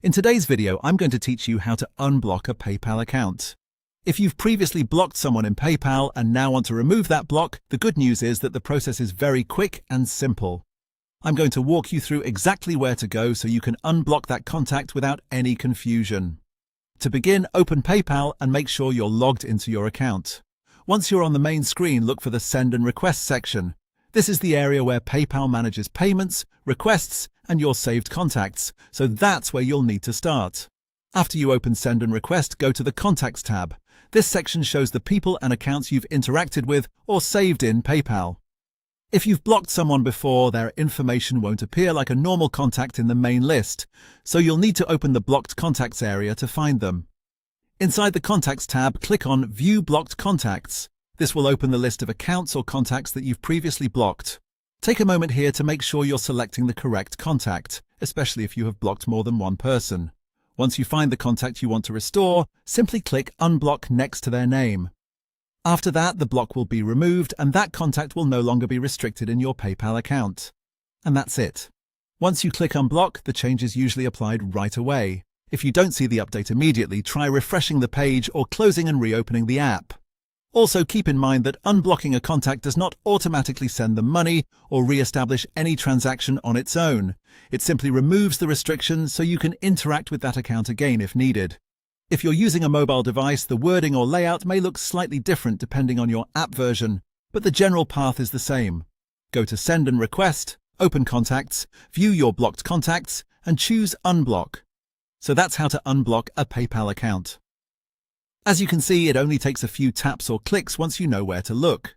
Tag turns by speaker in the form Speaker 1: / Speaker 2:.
Speaker 1: In today's video, I'm going to teach you how to unblock a PayPal account. If you've previously blocked someone in PayPal and now want to remove that block, the good news is that the process is very quick and simple. I'm going to walk you through exactly where to go so you can unblock that contact without any confusion. To begin, open PayPal and make sure you're logged into your account. Once you're on the main screen, look for the Send and Request section. This is the area where PayPal manages payments, requests, and your saved contacts, so that's where you'll need to start. After you open Send and Request, go to the Contacts tab. This section shows the people and accounts you've interacted with or saved in PayPal. If you've blocked someone before, their information won't appear like a normal contact in the main list, so you'll need to open the Blocked Contacts area to find them. Inside the Contacts tab, click on View Blocked Contacts. This will open the list of accounts or contacts that you've previously blocked. Take a moment here to make sure you're selecting the correct contact, especially if you have blocked more than one person. Once you find the contact you want to restore, simply click Unblock next to their name. After that, the block will be removed and that contact will no longer be restricted in your PayPal account. And that's it. Once you click Unblock, the change is usually applied right away. If you don't see the update immediately, try refreshing the page or closing and reopening the app. Also, keep in mind that unblocking a contact does not automatically send them money or re-establish any transaction on its own. It simply removes the restriction so you can interact with that account again if needed. If you're using a mobile device, the wording or layout may look slightly different depending on your app version, but the general path is the same. Go to Send and Request, open Contacts, view your blocked contacts, and choose Unblock. So that's how to unblock a PayPal account. As you can see, it only takes a few taps or clicks once you know where to look.